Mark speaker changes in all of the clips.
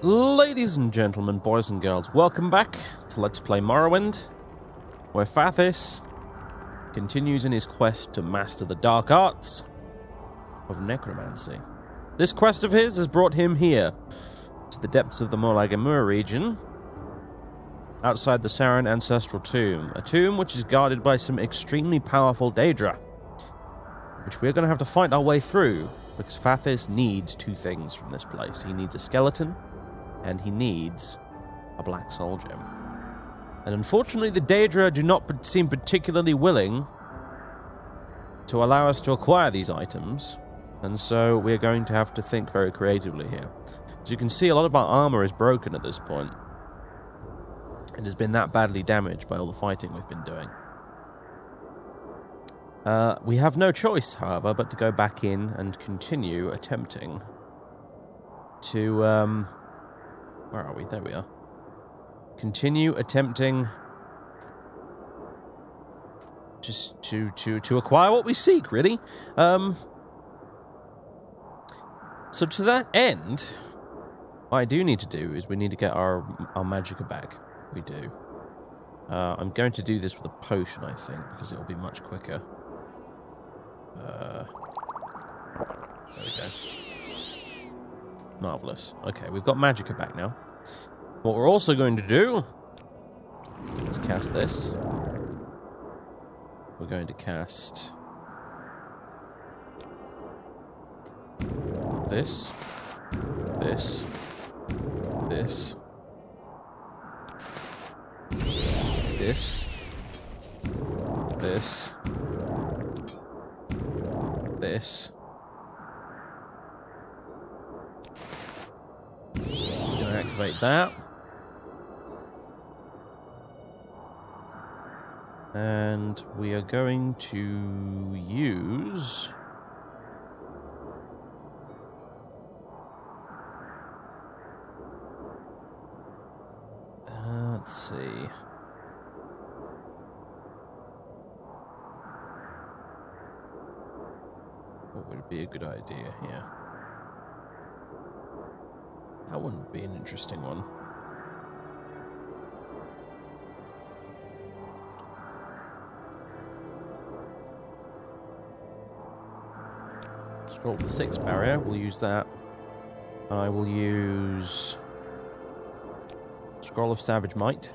Speaker 1: Ladies and gentlemen, boys and girls, welcome back to Let's Play Morrowind, where Fathis continues in his quest to master the dark arts of necromancy. This quest of his has brought him here, to the depths of the Morrowind region, outside the Saren ancestral tomb, a tomb which is guarded by some extremely powerful Daedra, which we're going to have to fight our way through, because Fathis needs two things from this place. He needs a skeleton, and he needs a black soul gem. And unfortunately, the Daedra do not seem particularly willing to allow us to acquire these items, and so we're going to have to think very creatively here. As you can see, a lot of our armor is broken at this point, and has been that badly damaged by all the fighting we've been doing. We have no choice, however, but to go back in and continue attempting to, where are we? There we are. Continue attempting just to acquire what we seek, really. So to that end, what I do need to do is we need to get our magicka back. We do. I'm going to do this with a potion, I think, because it'll be much quicker. There we go. Marvellous. Okay, we've got magicka back now. What we're also going to do is cast this. We're going to cast this, this, this, this, this, this. We're going to activate that. And we are going to use let's see. What would be a good idea here? That wouldn't be an interesting one. Scroll the 6 barrier, we'll use that. And I will use Scroll of Savage Might.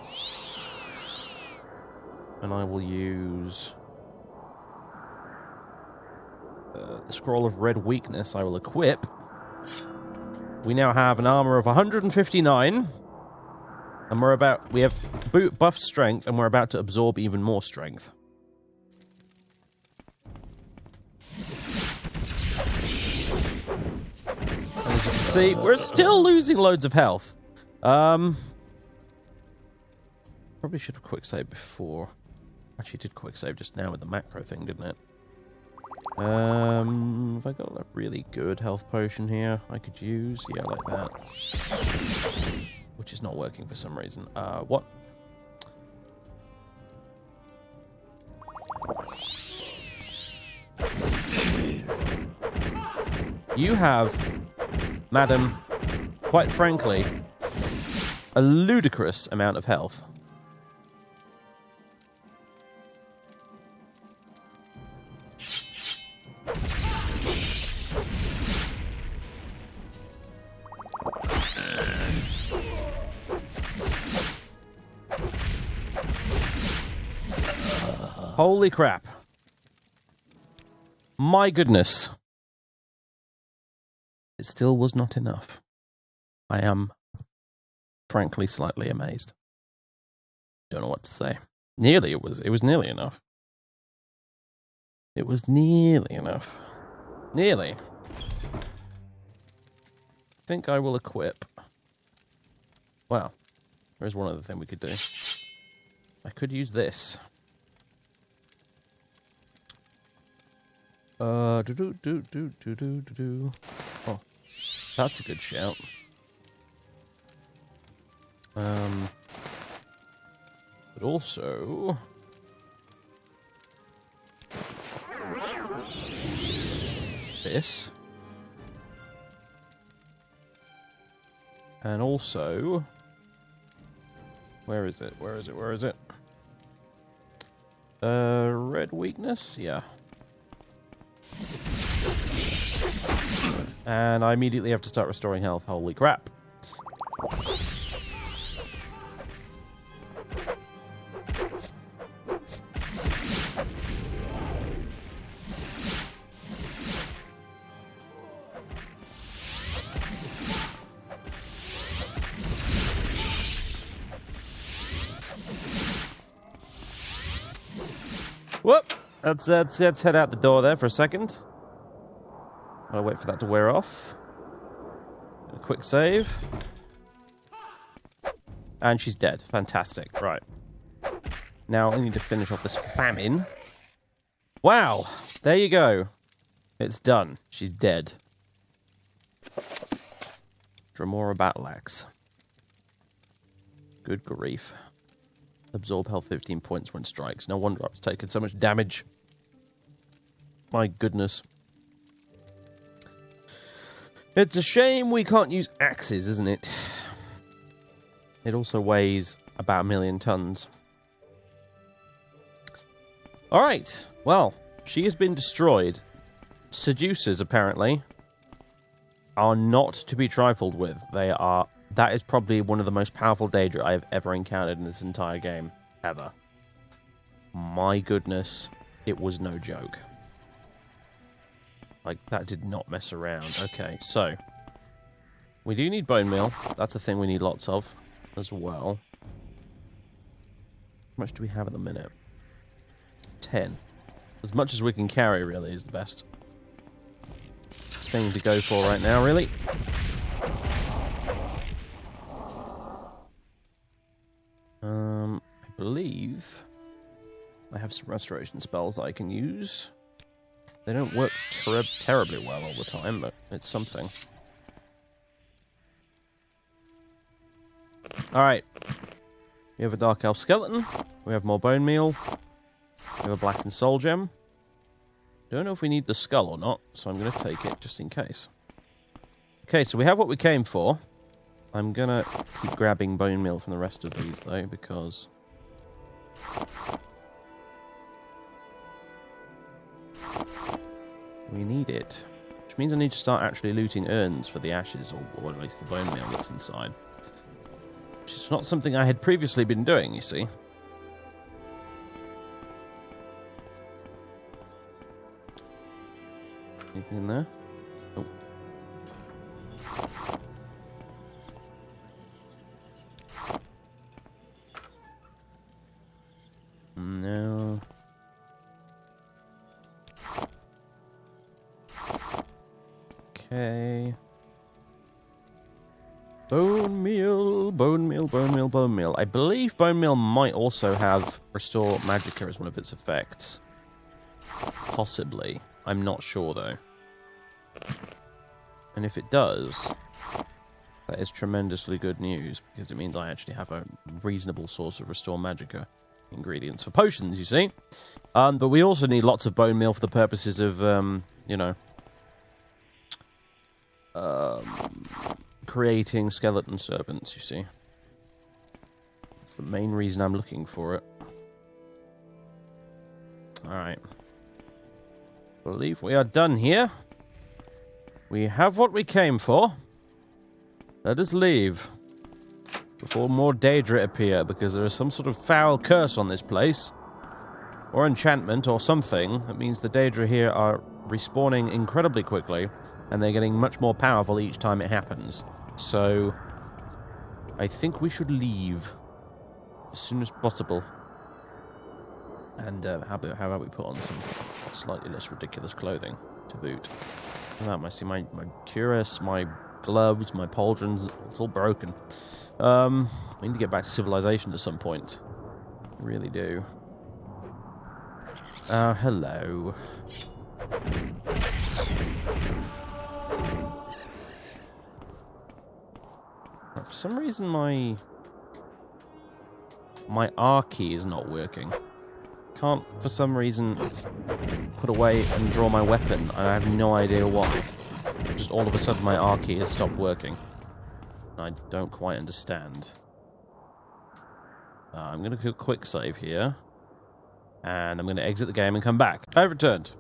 Speaker 1: And I will use the Scroll of Red Weakness I will equip. We now have an armor of 159. And we have buffed strength, and we're about to absorb even more strength. As you can see, we're still losing loads of health. Probably should have quick saved before. Actually, did quick save just now with the macro thing, didn't it? Have I got a really good health potion here I could use? Yeah, like that. Which is not working for some reason. What? You have, madam, quite frankly, a ludicrous amount of health. Holy crap. My goodness. It still was not enough. I am, frankly, slightly amazed. Don't know what to say. Nearly, it was nearly enough. It was nearly enough. Nearly. I think I will equip. Wow. There's one other thing we could do. I could use this. Oh, that's a good shout. But also this. And also... Where is it? Where is it? Where is it? Red weakness? Yeah. And I immediately have to start restoring health. Holy crap. Whoop! Let's head out the door there for a second. I'll wait for that to wear off. A quick save. And she's dead. Fantastic. Right. Now I need to finish off this famine. Wow! There you go. It's done. She's dead. Dremora Battle Axe. Good grief. Absorb health 15 points when strikes. No wonder I was taking so much damage. My goodness. It's a shame we can't use axes, isn't it? It also weighs about 1 million tons. Alright, well, she has been destroyed. Seducers, apparently, are not to be trifled with. That is probably one of the most powerful Daedra I have ever encountered in this entire game. Ever. My goodness, it was no joke. Like, that did not mess around. Okay, so. We do need bone meal. That's a thing we need lots of as well. How much do we have at the minute? 10. As much as we can carry, really, is the best thing to go for right now, really. I believe I have some restoration spells that I can use. They don't work terribly well all the time, but it's something. Alright. We have a Dark Elf Skeleton. We have more bone meal. We have a Blackened Soul Gem. Don't know if we need the skull or not, so I'm going to take it just in case. Okay, so we have what we came for. I'm going to keep grabbing bone meal from the rest of these, though, because... we need it. Which means I need to start actually looting urns for the ashes, or at least the bone meal that's inside. Which is not something I had previously been doing, you see. Anything in there? Oh. No. Okay. Bone meal, bone meal, bone meal, bone meal. I believe bone meal might also have Restore Magicka as one of its effects. Possibly. I'm not sure, though. And if it does, that is tremendously good news, because it means I actually have a reasonable source of Restore Magicka ingredients for potions, you see. But we also need lots of bone meal for the purposes of, you know, creating skeleton servants, you see. That's the main reason I'm looking for it. Alright. I believe we are done here. We have what we came for. Let us leave. Before more Daedra appear, because there is some sort of foul curse on this place. Or enchantment, or something. That means the Daedra here are respawning incredibly quickly. And they're getting much more powerful each time it happens. So, I think we should leave as soon as possible. And how about we put on some slightly less ridiculous clothing to boot. My cuirass, my gloves, my pauldrons, it's all broken. I need to get back to civilization at some point. I really do. Hello. For some reason my R key is not working. Can't, for some reason, put away and draw my weapon. I have no idea why. Just all of a sudden my R key has stopped working. I don't quite understand. I'm going to do a quick save here. And I'm going to exit the game and come back. I've returned.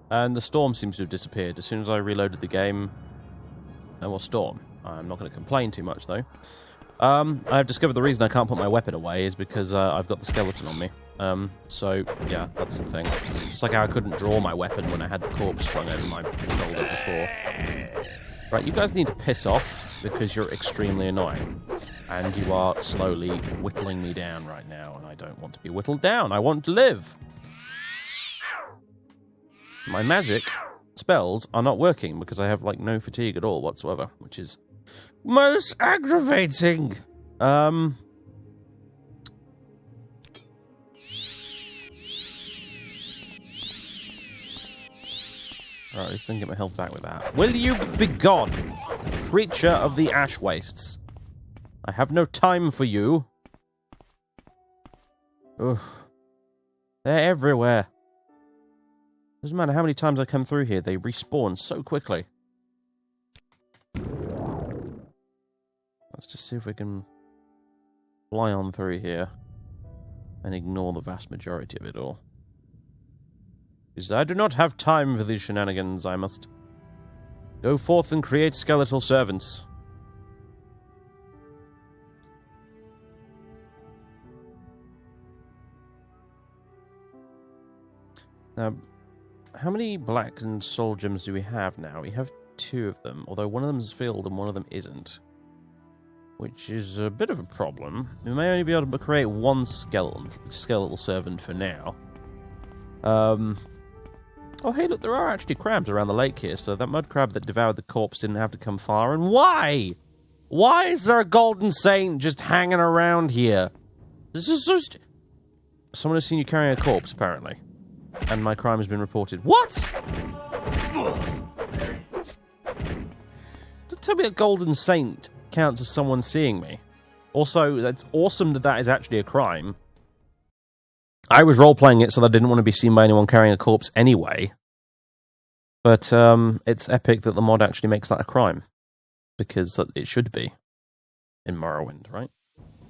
Speaker 1: And the storm seems to have disappeared. As soon as I reloaded the game, no more storm. I'm not going to complain too much, though. I've discovered the reason I can't put my weapon away is because I've got the skeleton on me. So, yeah, that's the thing. Just like how I couldn't draw my weapon when I had the corpse slung over my shoulder before. Right, you guys need to piss off because you're extremely annoying. And you are slowly whittling me down right now, and I don't want to be whittled down. I want to live. My magic spells are not working because I have, like, no fatigue at all whatsoever, which is most aggravating. Right, at least I can get my health back with that. Will you be gone, creature of the ash wastes? I have no time for you. Ugh. They're everywhere. Doesn't matter how many times I come through here, they respawn so quickly. Let's just see if we can fly on through here and ignore the vast majority of it all. Because I do not have time for these shenanigans. I must go forth and create skeletal servants. Now, how many black and soul gems do we have now? We have 2 of them, although one of them is filled and one of them isn't. Which is a bit of a problem. We may only be able to create 1 skeletal servant for now. Oh, hey, look, there are actually crabs around the lake here, so that mud crab that devoured the corpse didn't have to come far. And why? Why is there a golden saint just hanging around here? This is so Someone has seen you carrying a corpse, apparently. And my crime has been reported. What? Don't tell me a golden saint counts as someone seeing me. Also, that's awesome that that is actually a crime. I was role-playing it so that I didn't want to be seen by anyone carrying a corpse anyway. But it's epic that the mod actually makes that a crime. Because it should be. In Morrowind, right?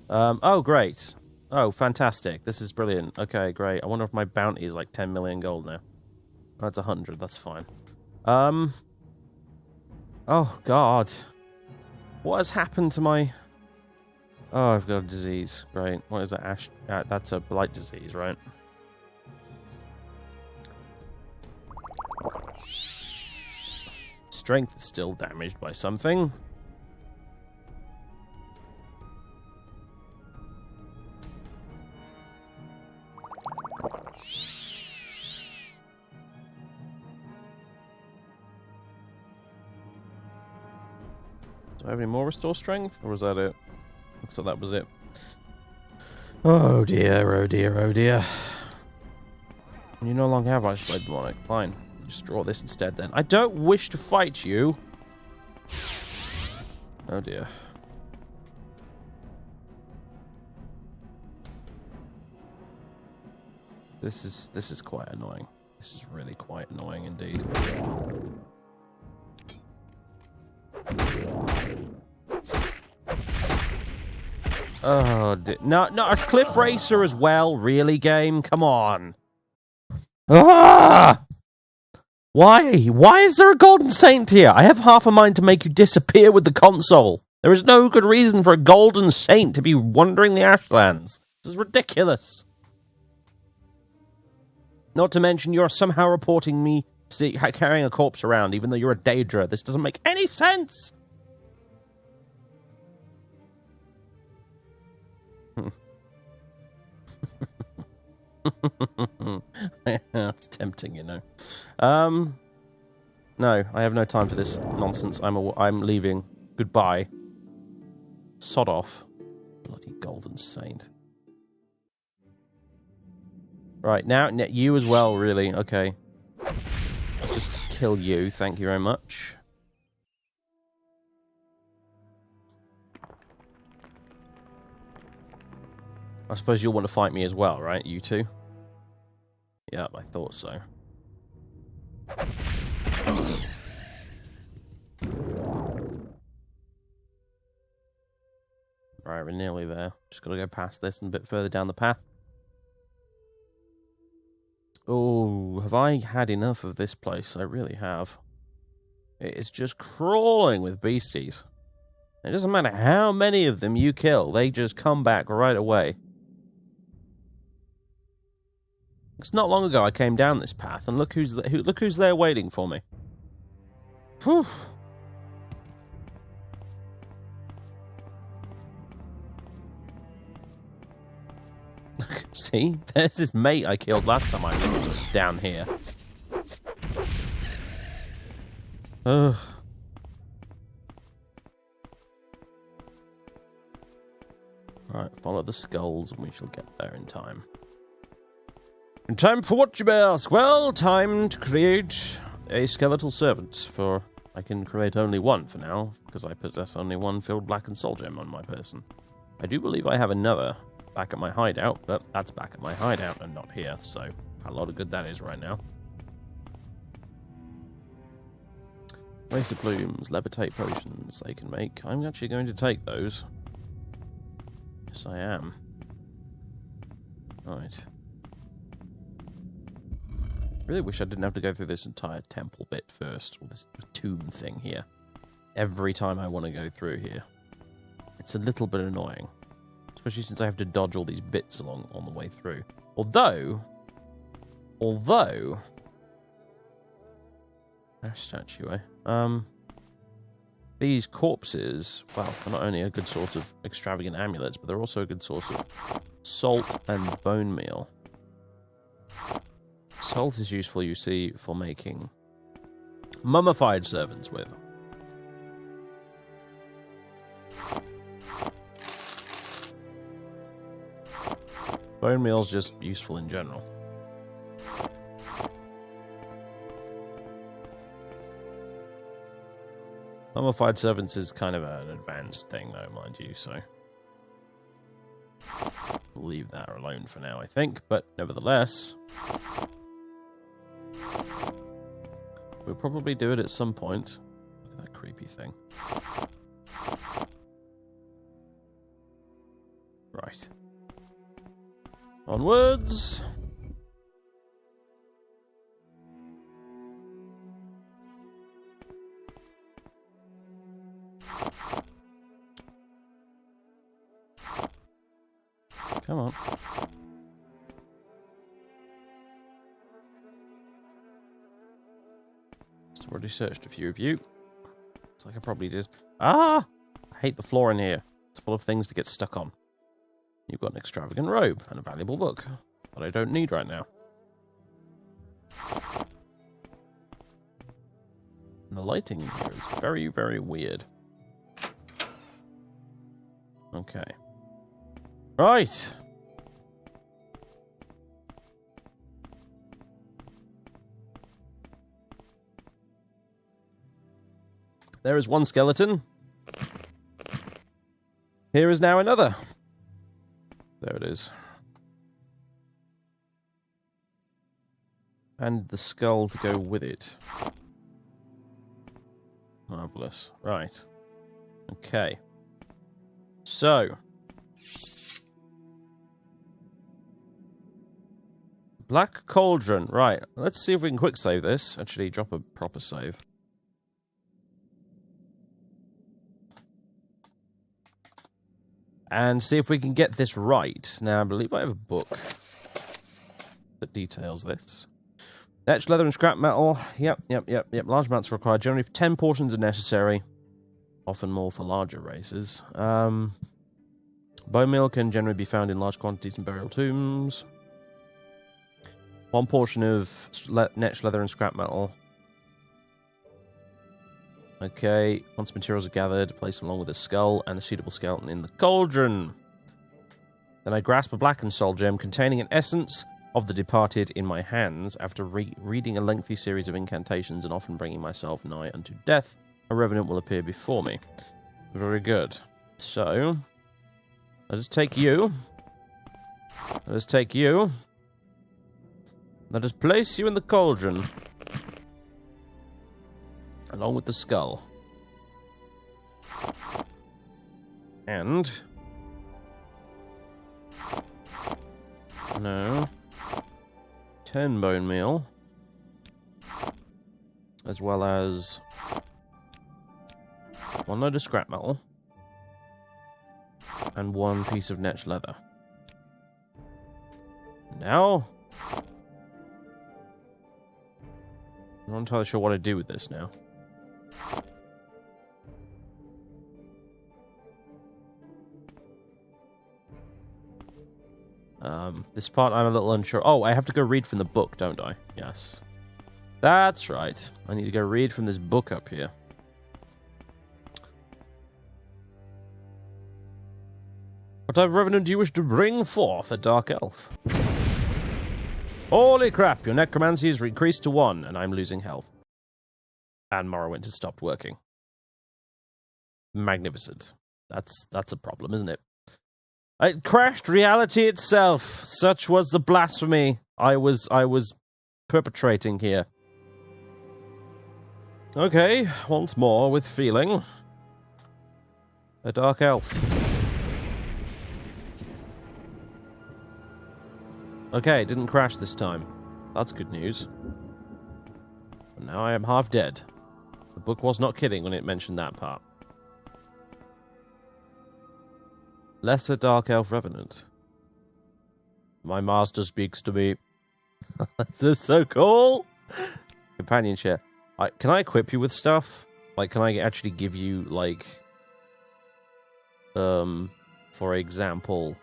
Speaker 1: Oh, great. Oh, fantastic. This is brilliant. Okay, great. I wonder if my bounty is like 10 million gold now. That's 100. That's fine. Oh, God. What has happened to my... Oh, I've got a disease. Great. What is that? That's a blight disease, right? Strength is still damaged by something. Do I have any more restore strength? Or was that it? Looks like that was it. Oh dear, oh dear, oh dear. You no longer have Ice Blade Demonic. Fine. Just draw this instead then. I don't wish to fight you. Oh dear. This is quite annoying. This is really quite annoying indeed. Oh, no, a Cliff Racer as well? Really, game? Come on. Ah! Why? Why is there a Golden Saint here? I have half a mind to make you disappear with the console. There is no good reason for a Golden Saint to be wandering the Ashlands. This is ridiculous. Not to mention you're somehow reporting me carrying a corpse around, even though you're a Daedra. This doesn't make any sense. It's tempting, you know. No, I have no time for this nonsense. I'm leaving. Goodbye. Sod off. Bloody Golden Saint. Right, now you as well, really. Okay. Let's just kill you. Thank you very much. I suppose you'll want to fight me as well, right? You two? Yeah, I thought so. Right, we're nearly there. Just got to go past this and a bit further down the path. Oh, have I had enough of this place? I really have. It's just crawling with beasties. It doesn't matter how many of them you kill, they just come back right away. It's not long ago I came down this path, and look who's there waiting for me. Whew. See? There's this mate I killed last time I was down here. Ugh. Right, follow the skulls and we shall get there in time. In time for what, you may ask? Well, time to create a skeletal servant, for I can create only one for now, because I possess only one filled black and soul gem on my person. I do believe I have another back at my hideout, but that's back at my hideout and not here, so a lot of good that is right now. Waste of plumes, levitate potions they can make. I'm actually going to take those. Yes, I am. Right. Really wish I didn't have to go through this entire temple bit first, or this tomb thing here. Every time I want to go through here. It's a little bit annoying. Especially since I have to dodge all these bits on the way through. Although... Ash statue, eh? These corpses, well, are not only a good source of extravagant amulets, but they're also a good source of salt and bone meal. Salt is useful, you see, for making mummified servants with. Bone meal's just useful in general. Mummified servants is kind of an advanced thing, though, mind you, so... we'll leave that alone for now, I think, but nevertheless... we'll probably do it at some point. Look at that creepy thing. Right. Onwards! Come on. I've already searched a few of you. Looks like I probably did. Ah! I hate the floor in here. It's full of things to get stuck on. You've got an extravagant robe and a valuable book that I don't need right now. And the lighting in here is very, very weird. Okay. Right. There is one skeleton. Here is now another. There it is. And the skull to go with it. Marvellous. Right. Okay. So. Black Cauldron. Right. Let's see if we can quick save this. Actually, drop a proper save. And see if we can get this right. Now, I believe I have a book that details this. Etched leather and scrap metal. Yep. Large amounts are required. Generally, 10 portions are necessary. Often more for larger races. Bone meal can generally be found in large quantities in burial tombs. 1 portion of etched leather and scrap metal. Okay, once materials are gathered, place them along with a skull and a suitable skeleton in the cauldron. Then I grasp a blackened soul gem containing an essence of the departed in my hands. After reading a lengthy series of incantations and often bringing myself nigh unto death, a revenant will appear before me. Very good. So, let us take you. Let us take you. Let us place you in the cauldron. Along with the skull. And No. 10 bone meal. As well as 1 load of scrap metal. And 1 piece of netch leather. Now... I'm not entirely sure what to do with this now. This part I'm a little unsure. Oh, I have to go read from the book, don't I? Yes. That's right. I need to go read from this book up here. What type of revenant do you wish to bring forth? A dark elf. Holy crap, your necromancy is increased to 1, and I'm losing health. And Morrowind has stopped working. Magnificent. That's a problem, isn't it? It crashed reality itself. Such was the blasphemy I was perpetrating here. Okay, once more with feeling. A dark elf. Okay, it didn't crash this time. That's good news. But now I am half dead. The book was not kidding when it mentioned that part. Lesser Dark Elf Revenant. My master speaks to me. This is so cool! Companionship. Can I equip you with stuff? Like, can I actually give you, like... for example...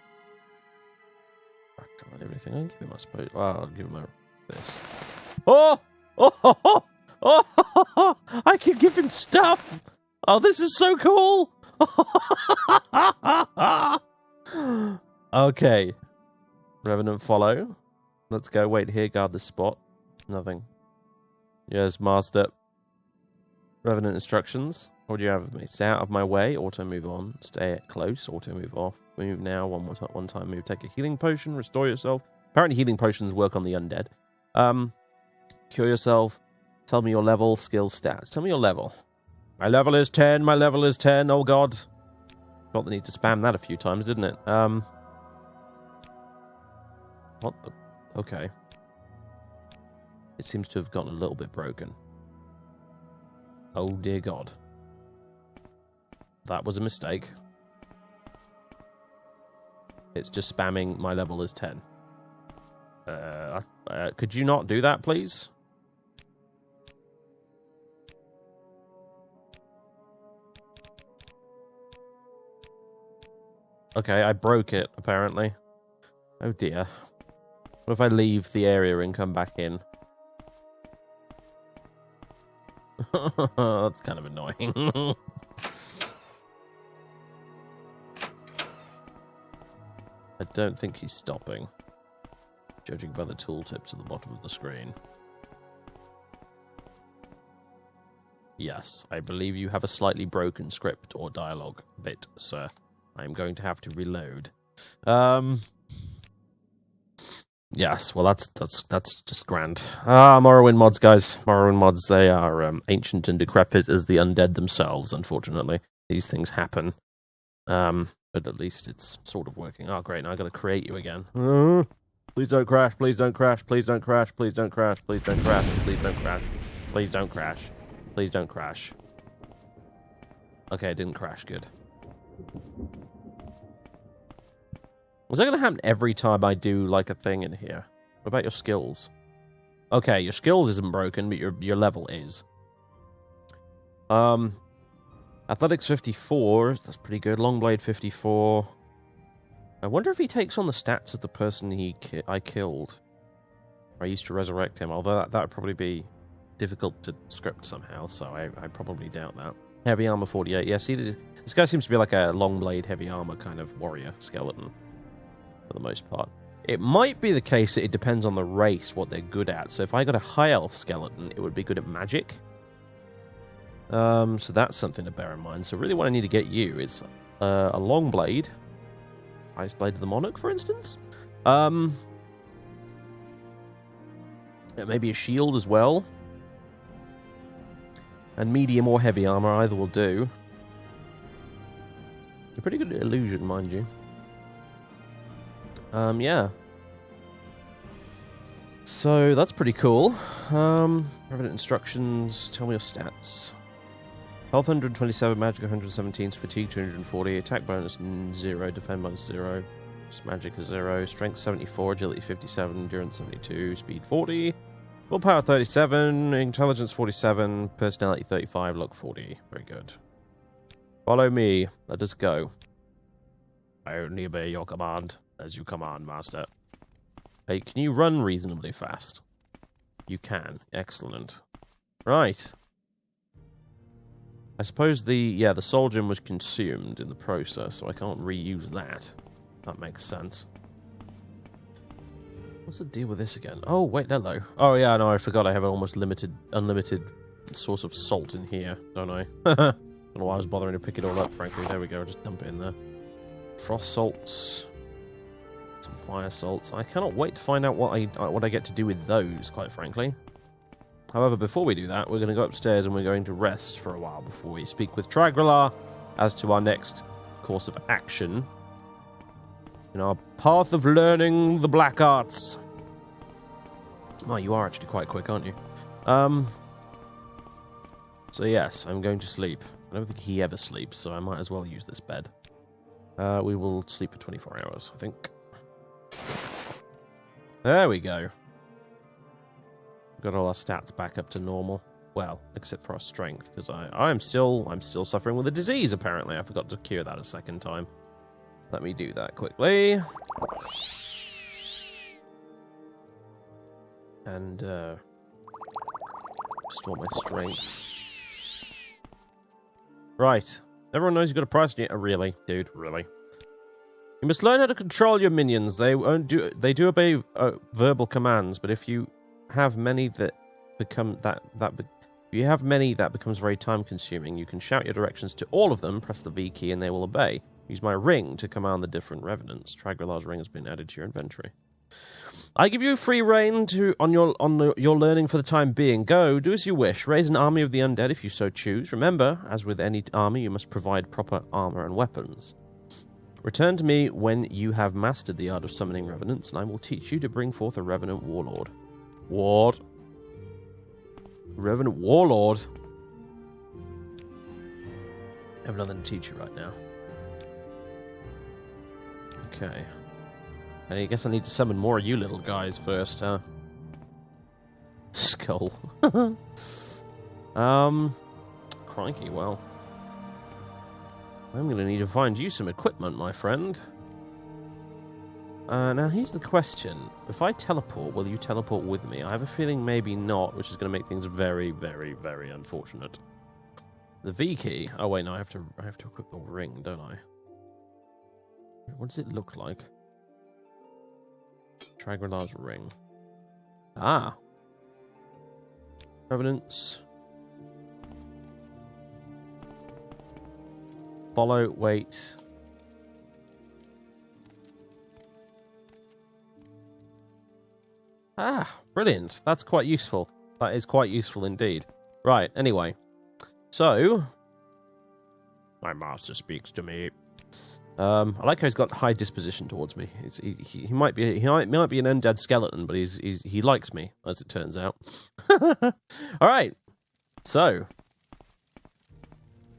Speaker 1: I don't want everything. I can give him, I suppose. Well, I'll give him this. Oh! Oh! Oh! I can give him stuff! Oh, this is so cool! Okay. Revenant follow. Let's go. Wait here, guard this spot. Nothing. Yes, master. Revenant instructions. What do you have of me? Stay out of my way. Auto move on. Stay close. Auto move off. Move now. One time move. Take a healing potion. Restore yourself. Apparently healing potions work on the undead. Cure yourself. Tell me your level. Skill stats. Tell me your level. My level is 10. My level is 10. Oh god. Felt the need to spam that a few times, didn't it? What the... Okay. It seems to have gotten a little bit broken. Oh dear god. That was a mistake. It's just spamming my level is 10. Could you not do that, please? Okay, I broke it, apparently. Oh dear. What if I leave the area and come back in? That's kind of annoying. I don't think he's stopping, judging by the tooltips at the bottom of the screen. Yes, I believe you have a slightly broken script or dialogue bit, sir. I'm going to have to reload. Yes, well, that's just grand. Morrowind mods, guys. Morrowind mods, they are ancient and decrepit as the undead themselves, unfortunately. These things happen. But at least it's sort of working. Oh, great, now I've got to create you again. Please don't crash, please don't crash, please don't crash, please don't crash, please don't crash, please don't crash, please don't crash, please don't crash. Okay, it didn't crash, good. Was that going to happen every time I do, like, a thing in here? What about your skills? Okay, your skills isn't broken, but your level is. Athletics 54, that's pretty good. Longblade 54. I wonder if he takes on the stats of the person I killed. I used to resurrect him, although that would probably be difficult to script somehow, so I probably doubt that. Heavy armor 48, yeah, see, this guy seems to be like a Longblade heavy armor kind of warrior skeleton. For the most part. It might be the case that it depends on the race, what they're good at. So if I got a high elf skeleton, it would be good at magic. So that's something to bear in mind. So really what I need to get you is a long blade. Ice Blade of the Monarch, for instance. Maybe a shield as well. And medium or heavy armor, either will do. You're pretty good at illusion, mind you. Yeah. So that's pretty cool. Revenant instructions. Tell me your stats. Health 127, magic 117, fatigue 240, attack bonus 0, defend bonus 0, magic is 0, strength 74, agility 57, endurance 72, speed 40, willpower 37, intelligence 47, personality 35, luck 40. Very good. Follow me. Let us go. I only obey your command, as you command, master. Hey, can you run reasonably fast? You can. Excellent. Right. I suppose the soul gem was consumed in the process, so I can't reuse that. That makes sense. What's the deal with this again? Oh, wait, hello. Oh, yeah, no, I forgot I have an almost unlimited source of salt in here, don't I? Don't know why I was bothering to pick it all up, frankly. There we go, I'll just dump it in there. Frost salts. Some fire salts. I cannot wait to find out what I get to do with those, quite frankly. However, before we do that, we're going to go upstairs and we're going to rest for a while before we speak with Tragrilar as to our next course of action in our path of learning the black arts. Oh, you are actually quite quick, aren't you? So yes, I'm going to sleep. I don't think he ever sleeps, so I might as well use this bed. We will sleep for 24 hours, I think. There we go. Got all our stats back up to normal. Well, except for our strength, because I'm still suffering with a disease, apparently. I forgot to cure that a second time. Let me do that quickly. And restore my strength. Right. Everyone knows you've got a price. Yeah, really, dude, really. You must learn how to control your minions. They do obey verbal commands, but if you have many that become you have many that becomes very time consuming. You can shout your directions to all of them, press the V key, and they will obey. Use my ring to command the different revenants. Tragrilar's ring has been added to your inventory. I give you free reign on your learning for the time being. Go, do as you wish. Raise an army of the undead if you so choose. Remember, as with any army, you must provide proper armor and weapons. Return to me when you have mastered the art of summoning revenants, and I will teach you to bring forth a revenant warlord. What? Revenant warlord? I have nothing to teach you right now. Okay. And I guess I need to summon more of you little guys first, huh? Skull. Crikey, well. I'm going to need to find you some equipment, my friend. Now, here's the question. If I teleport, will you teleport with me? I have a feeling maybe not, which is going to make things very, very, very unfortunate. The V key. Oh, wait, no, I have to equip the ring, don't I? What does it look like? Tragrilar's ring. Ah. Revenants. Follow, wait. Ah, brilliant. That's quite useful. That is quite useful indeed. Right, anyway. So, my master speaks to me. I like how he's got high disposition towards me. He might be an undead skeleton, but he likes me, as it turns out. All right. So,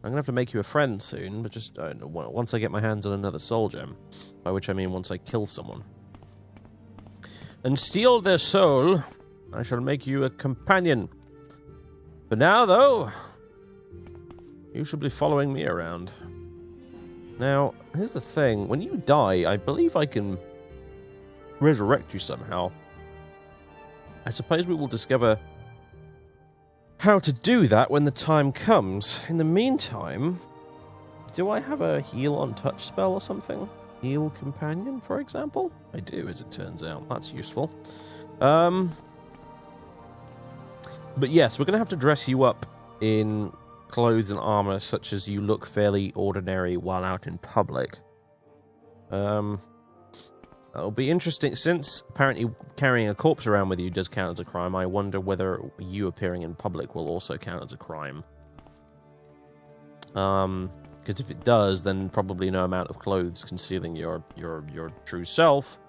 Speaker 1: I'm going to have to make you a friend soon, but just once I get my hands on another soul gem. By which I mean once I kill someone. And steal their soul, I shall make you a companion. For now, though, you shall be following me around. Now, here's the thing. When you die, I believe I can resurrect you somehow. I suppose we will discover how to do that when the time comes. In the meantime, do I have a heal on touch spell or something? Heal companion, for example? I do, as it turns out. That's useful. But yes, we're going to have to dress you up in clothes and armor such as you look fairly ordinary while out in public. That'll be interesting. Since apparently carrying a corpse around with you does count as a crime, I wonder whether you appearing in public will also count as a crime. Because if it does, then probably no amount of clothes concealing your true self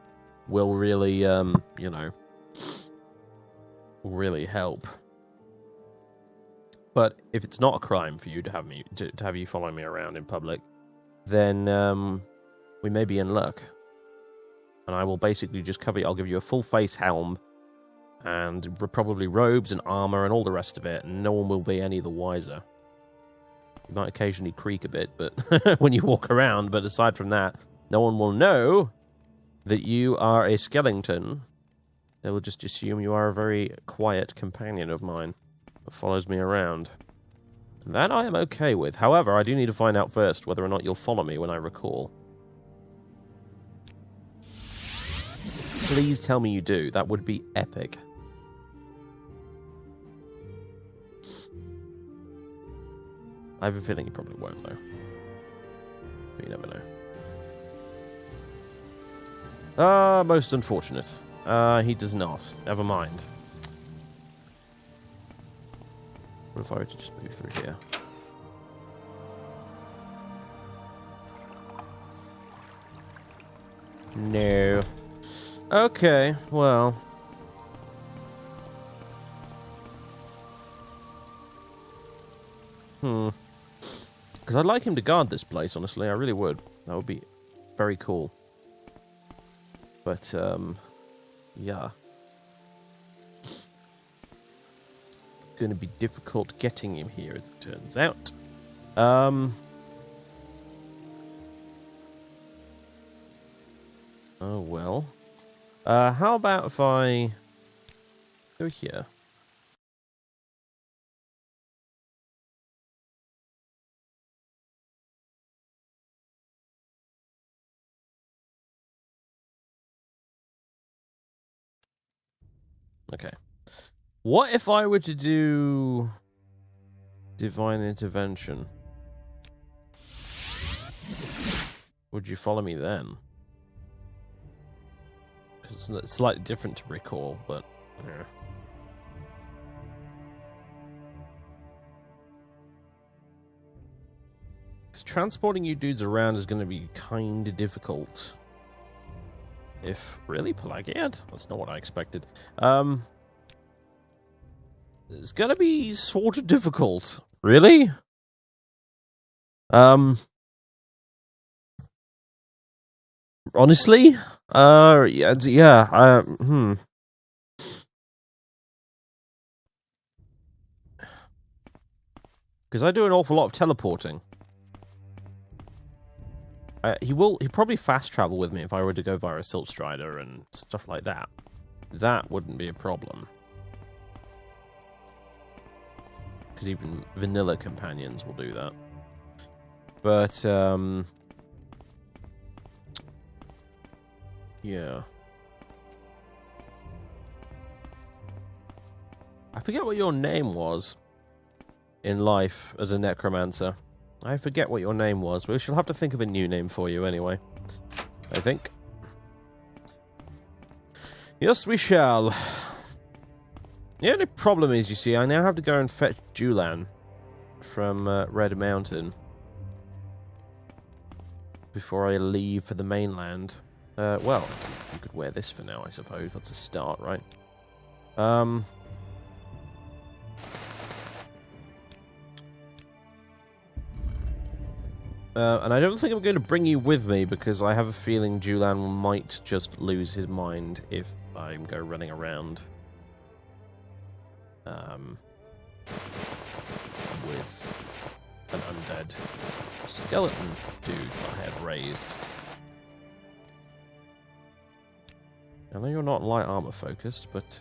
Speaker 1: will really, really help. But if it's not a crime for you to have you following me around in public, then we may be in luck. And I will basically just cover you. I'll give you a full face helm, and probably robes and armor and all the rest of it, and no one will be any the wiser. You might occasionally creak a bit, but when you walk around, but aside from that, no one will know that you are a skeleton. They will just assume you are a very quiet companion of mine that follows me around. That I am okay with. However, I do need to find out first whether or not you'll follow me when I recall. Please tell me you do. That would be epic. I have a feeling you probably won't, though. But you never know. Most unfortunate. He does not. Never mind. What if I were to just move through here? No. Okay, well. Because I'd like him to guard this place, honestly. I really would. That would be very cool. But, yeah. Going to be difficult getting him here, as it turns out. Oh, well. How about if I go here? Okay. What if I were to do Divine Intervention? Would you follow me then? Because it's slightly different to recall, but yeah. Because transporting you dudes around is going to be kind of difficult. If really Pelagiad? That's not what I expected. It's gonna be sort of difficult. Really? Honestly? Yeah, Because I do an awful lot of teleporting. He'll probably fast travel with me if I were to go via a Silt Strider and stuff like that. That wouldn't be a problem. Because even vanilla companions will do that. But, yeah. I forget what your name was in life as a necromancer. I forget what your name was. We shall have to think of a new name for you anyway. I think. Yes, we shall. The only problem is, you see, I now have to go and fetch Julan from Red Mountain before I leave for the mainland. Well, you could wear this for now, I suppose. That's a start, right? And I don't think I'm going to bring you with me because I have a feeling Julan might just lose his mind if I go running around with an undead skeleton dude I have raised. I know you're not light armor focused, but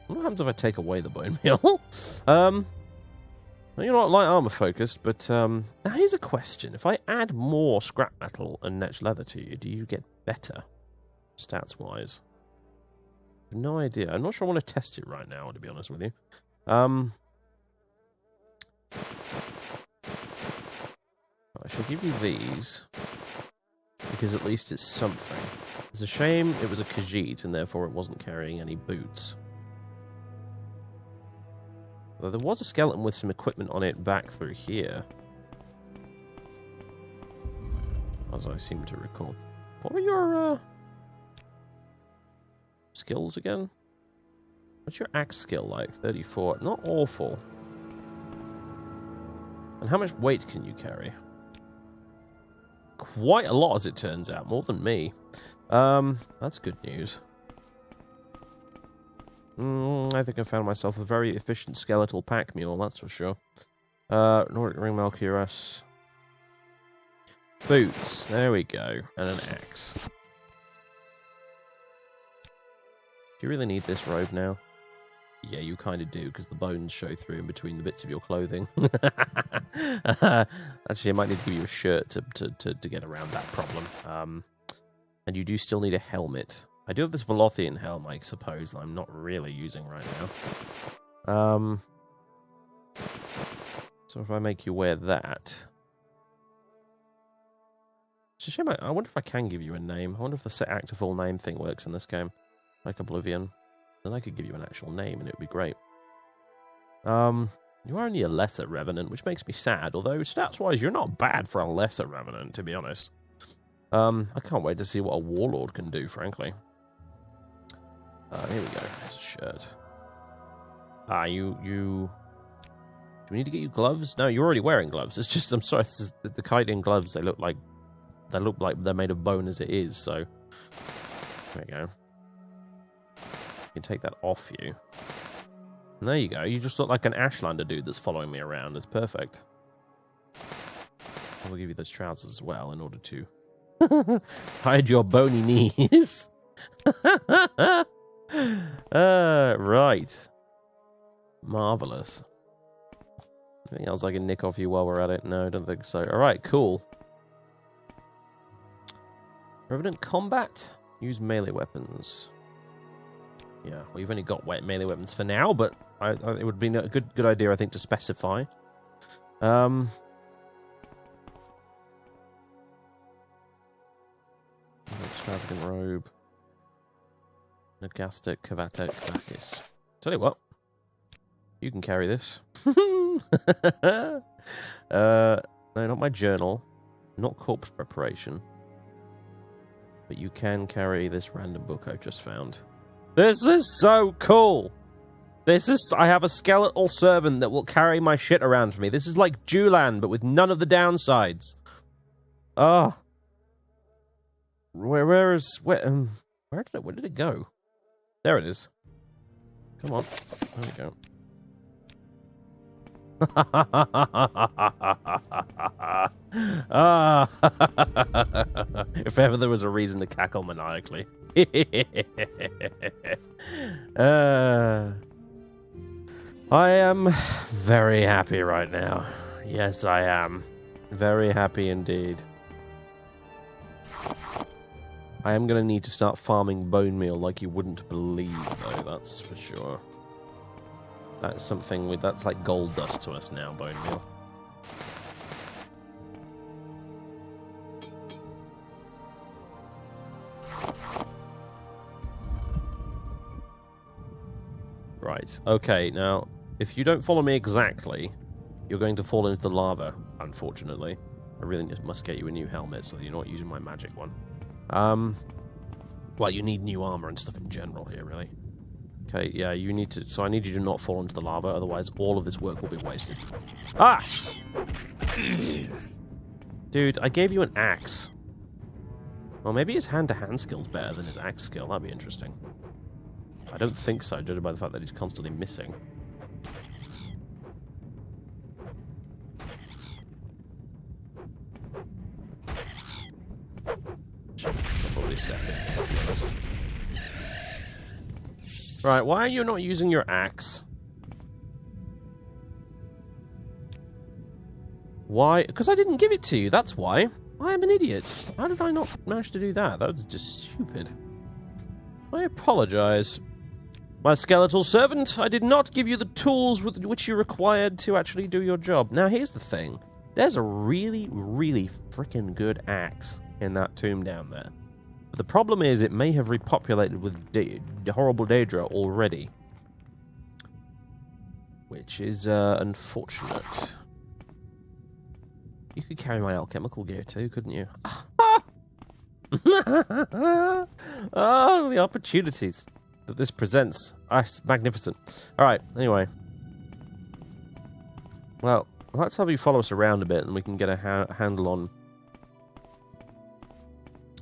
Speaker 1: what happens if I take away the bone meal? You're not light armor focused, but now here's a question. If I add more scrap metal and netch leather to you, do you get better, stats-wise? I have no idea. I'm not sure I want to test it right now, to be honest with you. I shall give you these, because at least it's something. It's a shame it was a Khajiit, and therefore it wasn't carrying any boots. Though there was a skeleton with some equipment on it back through here, as I seem to recall. What were your skills again? What's your axe skill like? 34. Not awful. And how much weight can you carry? Quite a lot, as it turns out. More than me. That's good news. I think I found myself a very efficient skeletal pack mule, that's for sure. Nordic Ring Malcuras. Boots. There we go. And an axe. Do you really need this robe now? Yeah, you kind of do, because the bones show through in between the bits of your clothing. Actually, I might need to give you a shirt to get around that problem. And you do still need a helmet. I do have this Velothian helm, I suppose, that I'm not really using right now. So if I make you wear that... It's a shame, I wonder if I can give you a name. I wonder if the set actor full name thing works in this game. Like Oblivion. Then I could give you an actual name and it would be great. You are only a lesser Revenant, which makes me sad, although stats-wise you're not bad for a lesser Revenant, to be honest. I can't wait to see what a Warlord can do, frankly. Here we go. There's a shirt. Do we need to get you gloves? No, you're already wearing gloves. It's just, I'm sorry, the chitin gloves, they look like they're made of bone as it is, so... There you go. You can take that off you. And there you go. You just look like an Ashlander dude that's following me around. It's perfect. I will give you those trousers as well in order to hide your bony knees. Right. Marvelous. Anything else I can nick off you while we're at it? No, I don't think so. Alright, cool. Revenant combat? Use melee weapons. Yeah, we've only got melee weapons for now, but it would be a good idea, I think, to specify. Extravagant robe. Nagastic, Kavatek, Vakis. Tell you what, you can carry this. No, not my journal. Not corpse preparation. But you can carry this random book I've just found. This is so cool! I have a skeletal servant that will carry my shit around for me. This is like Julan, but with none of the downsides. Oh. Where did it go? There it is. Come on. There we go. If ever there was a reason to cackle maniacally. I am very happy right now. Yes, I am. Very happy indeed. I am going to need to start farming bone meal like you wouldn't believe, though, that's for sure. That's something that's like gold dust to us now, bone meal. Right, okay, now, if you don't follow me exactly, you're going to fall into the lava, unfortunately. I really just must get you a new helmet so that you're not using my magic one. Well, you need new armor and stuff in general here, really. Okay, yeah, you need to... So I need you to not fall into the lava, otherwise all of this work will be wasted. Ah! Dude, I gave you an axe. Well, maybe his hand-to-hand skill's better than his axe skill. That'd be interesting. I don't think so, judging by the fact that he's constantly missing. Probably second, to be honest. Right, why are you not using your axe? Why? Because I didn't give it to you, that's why. I am an idiot. How did I not manage to do that? That was just stupid. I apologize. My skeletal servant, I did not give you the tools with which you required to actually do your job. Now, here's the thing. There's a really, really freaking good axe in that tomb down there. But the problem is it may have repopulated with horrible Daedra already. Which is unfortunate. You could carry my alchemical gear too, couldn't you? Oh, the opportunities. that this presents. It's magnificent. Alright, anyway. Well, let's have you follow us around a bit and we can get a handle on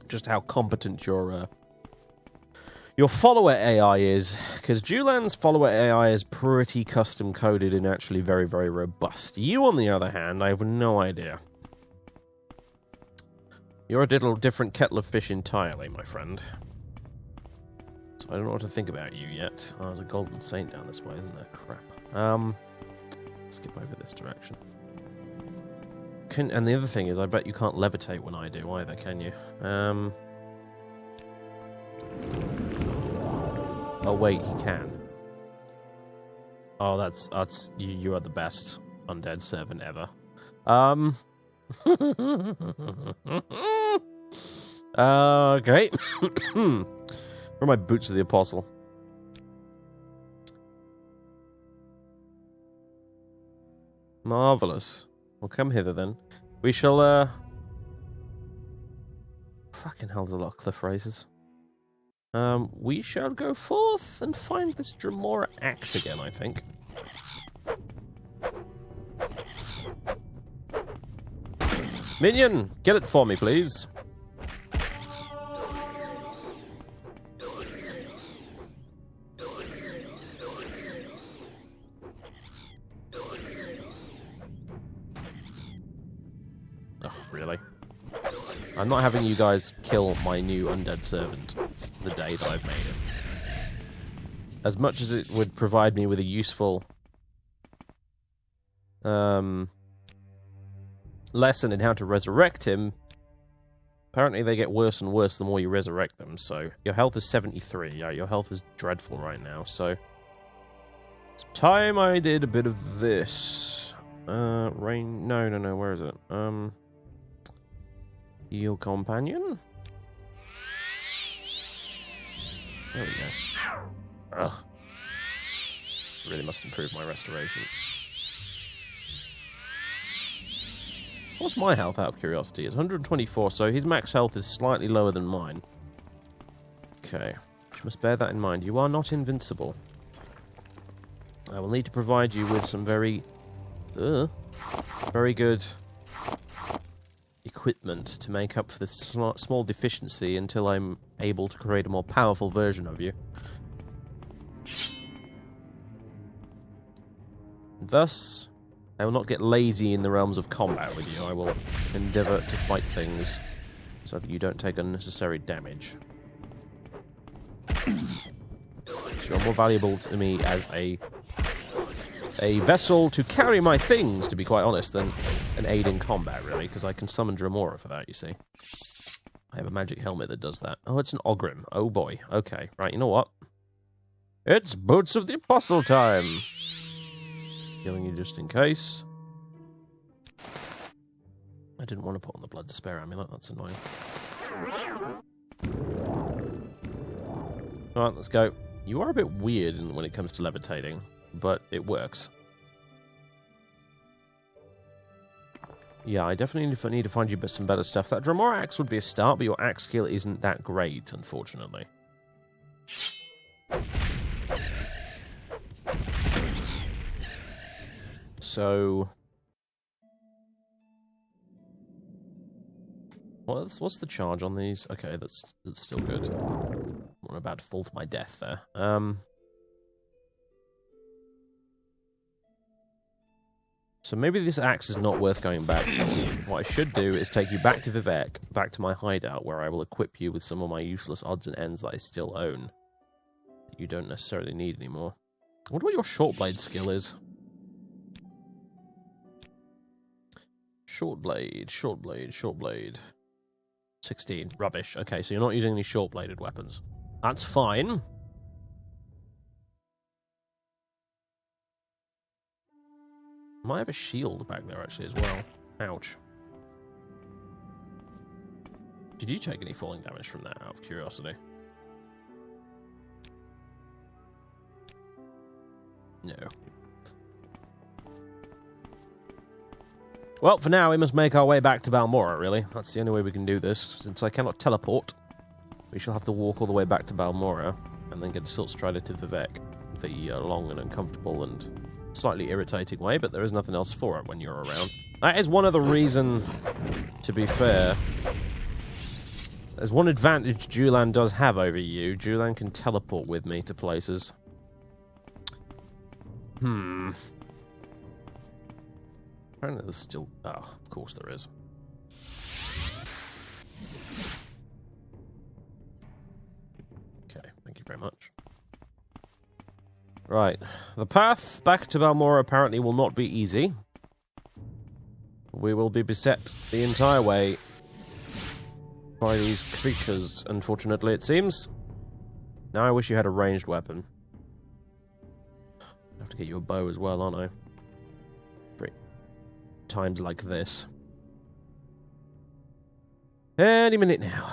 Speaker 1: just how competent your follower AI is. Because Julan's follower AI is pretty custom-coded and actually very, very robust. You, on the other hand, I have no idea. You're a little different kettle of fish entirely, my friend. So I don't know what to think about you yet. Oh, there's a golden saint down this way, isn't there? Crap. Skip over this direction. And the other thing is, I bet you can't levitate when I do either, can you? Oh wait, he can. Oh, that's you are the best undead servant ever. Okay. Where are my boots of the apostle? Marvellous. Well, come hither then. We shall, fucking hell, there's a lot of cliff races. We shall go forth and find this Balmora axe again, I think. Minion, get it for me, please. Really? I'm not having you guys kill my new undead servant the day that I've made him. As much as it would provide me with a useful lesson in how to resurrect him, apparently they get worse and worse the more you resurrect them, so your health is 73. Yeah, your health is dreadful right now, so it's time I did a bit of this. No, where is it? Heal companion? There we go. Ugh. Really must improve my restoration. What's my health, out of curiosity? It's 124, so his max health is slightly lower than mine. Okay. You must bear that in mind. You are not invincible. I will need to provide you with some very good equipment to make up for this small deficiency until I'm able to create a more powerful version of you. Thus, I will not get lazy in the realms of combat with you. I will endeavour to fight things so that you don't take unnecessary damage. You're more valuable to me as a vessel to carry my things, to be quite honest, than an aid in combat, really, because I can summon Balmora for that, you see. I have a magic helmet that does that. Oh, it's an Ogrim. Oh, boy. Okay, right, you know what? It's Boots of the Apostle time! Healing you just in case. I didn't want to put on the Blood Despair amulet, that's annoying. Alright, let's go. You are a bit weird when it comes to levitating, but it works. Yeah, I definitely need to find you some better stuff. That Balmora axe would be a start, but your axe skill isn't that great, unfortunately. So, what's the charge on these? Okay, that's still good. I'm about to fall to my death there. So maybe this axe is not worth going back for. What I should do is take you back to Vivek, back to my hideout, where I will equip you with some of my useless odds and ends that I still own. That you don't necessarily need anymore. I wonder what your short blade skill is. Short blade. 16. Rubbish. Okay, so you're not using any short-bladed weapons. That's fine. Might have a shield back there, actually, as well. Ouch. Did you take any falling damage from that, out of curiosity? No. Well, for now, we must make our way back to Balmora, really. That's the only way we can do this. Since I cannot teleport, we shall have to walk all the way back to Balmora. and then get a Silt Strider to Vivek. The long and uncomfortable and slightly irritating way, but there is nothing else for it when you're around. That is one of the reason, to be fair. There's one advantage Julan does have over you. Julan can teleport with me to places. Apparently there's still... Oh, of course there is. Okay, thank you very much. Right. The path back to Balmora apparently will not be easy. We will be beset the entire way by these creatures, unfortunately, it seems. Now I wish you had a ranged weapon. I have to get you a bow as well, aren't I? Great. Times like this. Any minute now.